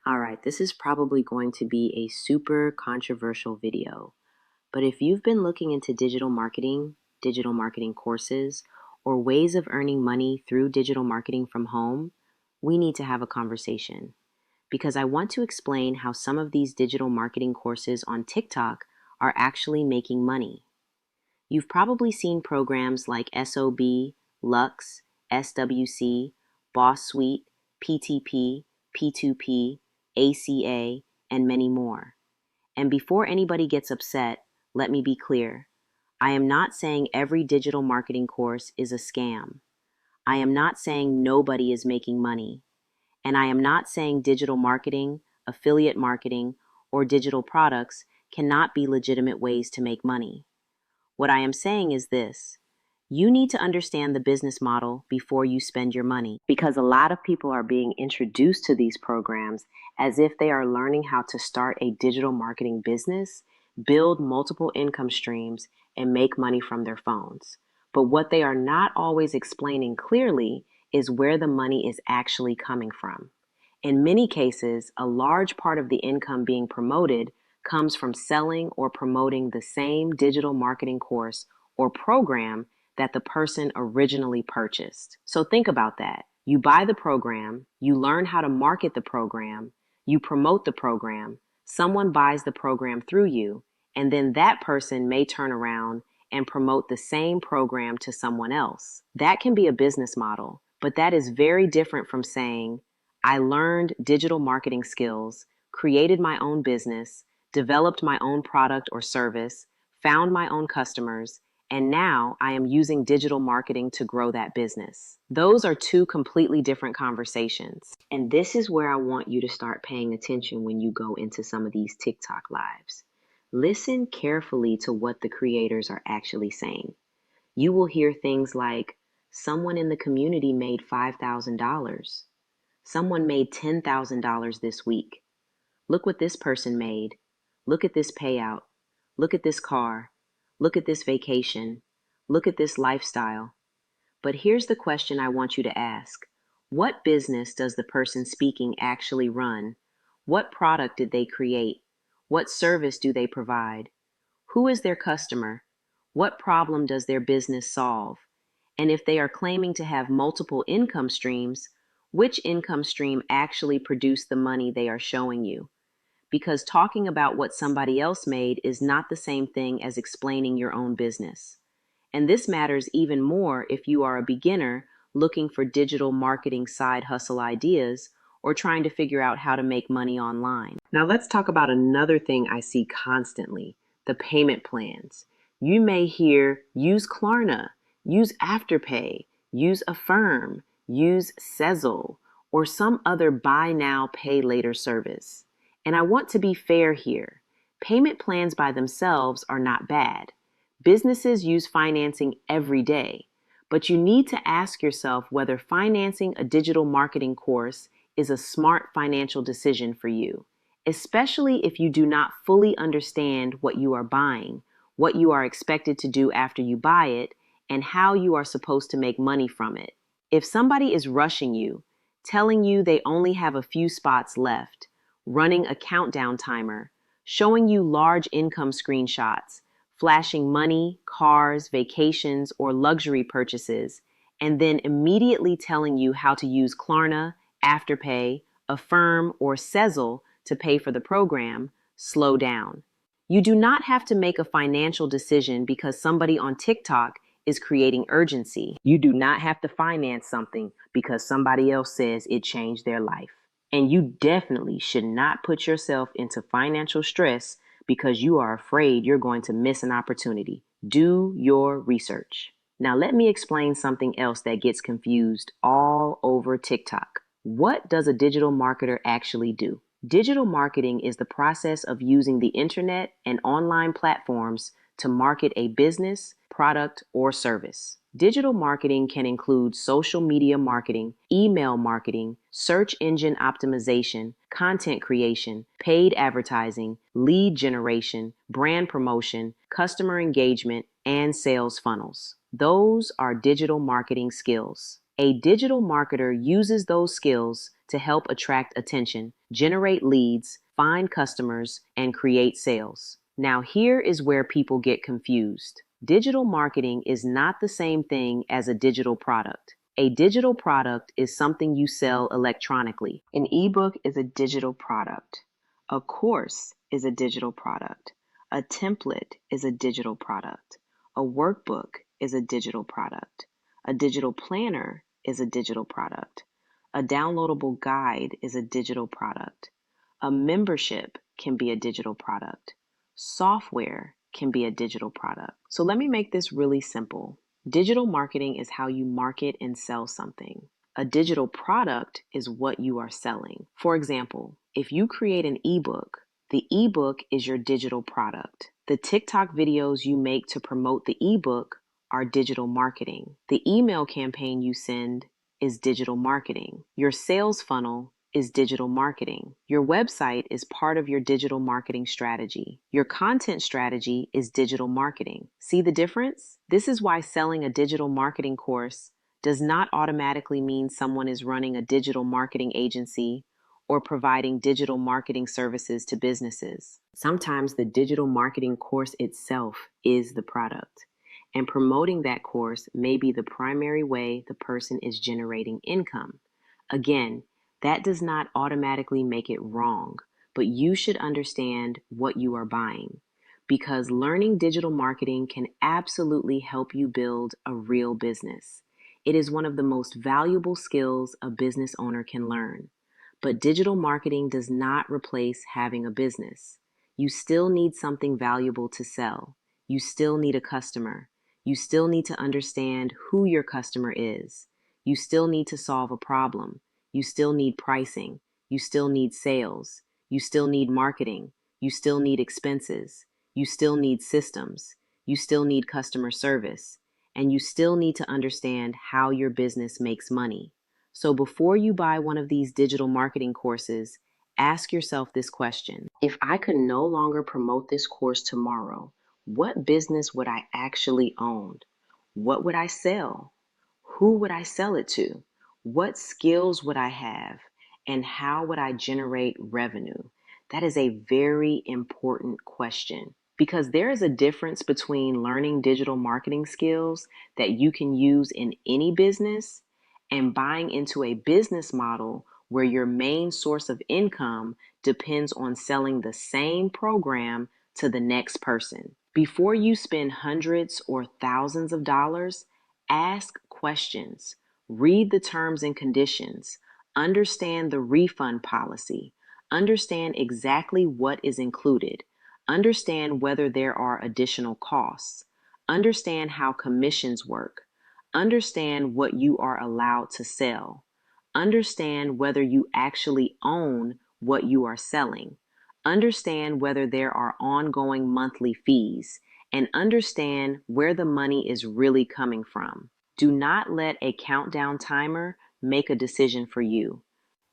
All right, this is probably going to be a super controversial video, but if you've been looking into digital marketing courses, or ways of earning money through digital marketing from home, we need to have a conversation because I want to explain how some of these digital marketing courses on TikTok are actually making money. You've probably seen programs like SOB, Luxe, SWC, Boss Suite, PTP, P2P, ACA, and many more. And before anybody gets upset, let me be clear. I am not saying every digital marketing course is a scam. I am not saying nobody is making money. And I am not saying digital marketing, affiliate marketing, or digital products cannot be legitimate ways to make money. What I am saying is this. You need to understand the business model before you spend your money because a lot of people are being introduced to these programs as if they are learning how to start a digital marketing business, build multiple income streams, and make money from their phones. But what they are not always explaining clearly is where the money is actually coming from. In many cases, a large part of the income being promoted comes from selling or promoting the same digital marketing course or program that the person originally purchased. So think about that. You buy the program, you learn how to market the program, you promote the program, someone buys the program through you, and then that person may turn around and promote the same program to someone else. That can be a business model, but that is very different from saying, I learned digital marketing skills, created my own business, developed my own product or service, found my own customers, and now I am using digital marketing to grow that business. Those are two completely different conversations. And this is where I want you to start paying attention when you go into some of these TikTok lives. Listen carefully to what the creators are actually saying. You will hear things like, someone in the community made $5,000. Someone made $10,000 this week. Look what this person made. Look at this payout. Look at this car. Look at this vacation. Look at this lifestyle. But here's the question I want you to ask. What business does the person speaking actually run? What product did they create? What service do they provide? Who is their customer? What problem does their business solve? And if they are claiming to have multiple income streams, which income stream actually produced the money they are showing you? Because talking about what somebody else made is not the same thing as explaining your own business. And this matters even more if you are a beginner looking for digital marketing side hustle ideas or trying to figure out how to make money online. Now let's talk about another thing I see constantly, the payment plans. You may hear use Klarna, use Afterpay, use Affirm, use Sezzle, or some other buy now, pay later service. And I want to be fair here. Payment plans by themselves are not bad. Businesses use financing every day, but you need to ask yourself whether financing a digital marketing course is a smart financial decision for you, especially if you do not fully understand what you are buying, what you are expected to do after you buy it, and how you are supposed to make money from it. If somebody is rushing you, telling you they only have a few spots left, running a countdown timer, showing you large income screenshots, flashing money, cars, vacations, or luxury purchases, and then immediately telling you how to use Klarna, Afterpay, Affirm, or Sezzle to pay for the program, slow down. You do not have to make a financial decision because somebody on TikTok is creating urgency. You do not have to finance something because somebody else says it changed their life. And you definitely should not put yourself into financial stress because you are afraid you're going to miss an opportunity. Do your research. Now, let me explain something else that gets confused all over TikTok. What does a digital marketer actually do? Digital marketing is the process of using the internet and online platforms to market a business, product, or service. Digital marketing can include social media marketing, email marketing, search engine optimization, content creation, paid advertising, lead generation, brand promotion, customer engagement, and sales funnels. Those are digital marketing skills. A digital marketer uses those skills to help attract attention, generate leads, find customers, and create sales. Now, here is where people get confused. Digital marketing is not the same thing as a digital product. A digital product is something you sell electronically. An ebook is a digital product. A course is a digital product. A template is a digital product. A workbook is a digital product. A digital planner is a digital product. A downloadable guide is a digital product. A membership can be a digital product. Software can be a digital product. So let me make this really simple. Digital marketing is how you market and sell something. A digital product is what you are selling. For example, if you create an ebook, the ebook is your digital product. The TikTok videos you make to promote the ebook are digital marketing. The email campaign you send is digital marketing. Your sales funnel is digital marketing. Your website is part of your digital marketing strategy. Your content strategy is digital marketing. See the difference? This is why selling a digital marketing course does not automatically mean someone is running a digital marketing agency or providing digital marketing services to businesses. Sometimes the digital marketing course itself is the product, and promoting that course may be the primary way the person is generating income. Again, that does not automatically make it wrong, but you should understand what you are buying, because learning digital marketing can absolutely help you build a real business. It is one of the most valuable skills a business owner can learn. But digital marketing does not replace having a business. You still need something valuable to sell. You still need a customer. You still need to understand who your customer is. You still need to solve a problem. You still need pricing. You still need sales. You still need marketing. You still need expenses. You still need systems. You still need customer service. And you still need to understand how your business makes money. So before you buy one of these digital marketing courses, ask yourself this question. If I could no longer promote this course tomorrow, what business would I actually own? What would I sell? Who would I sell it to? What skills would I have? And how would I generate revenue? That is a very important question, because there is a difference between learning digital marketing skills that you can use in any business and buying into a business model where your main source of income depends on selling the same program to the next person. Before you spend hundreds or thousands of dollars, ask questions, read the terms and conditions, understand the refund policy, understand exactly what is included, understand whether there are additional costs, understand how commissions work, understand what you are allowed to sell, understand whether you actually own what you are selling, understand whether there are ongoing monthly fees, and understand where the money is really coming from. Do not let a countdown timer make a decision for you.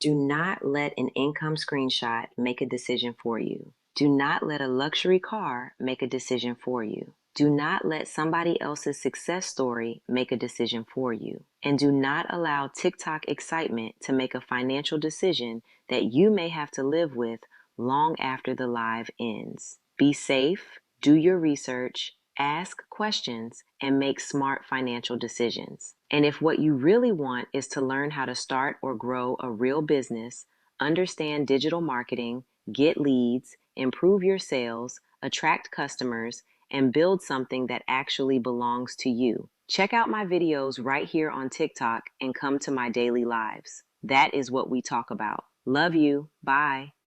Do not let an income screenshot make a decision for you. Do not let a luxury car make a decision for you. Do not let somebody else's success story make a decision for you. And do not allow TikTok excitement to make a financial decision that you may have to live with long after the live ends. Be safe, do your research, ask questions, and make smart financial decisions. And if what you really want is to learn how to start or grow a real business, understand digital marketing, get leads, improve your sales, attract customers, and build something that actually belongs to you, check out my videos right here on TikTok and come to my daily lives. That is what we talk about. Love you. Bye.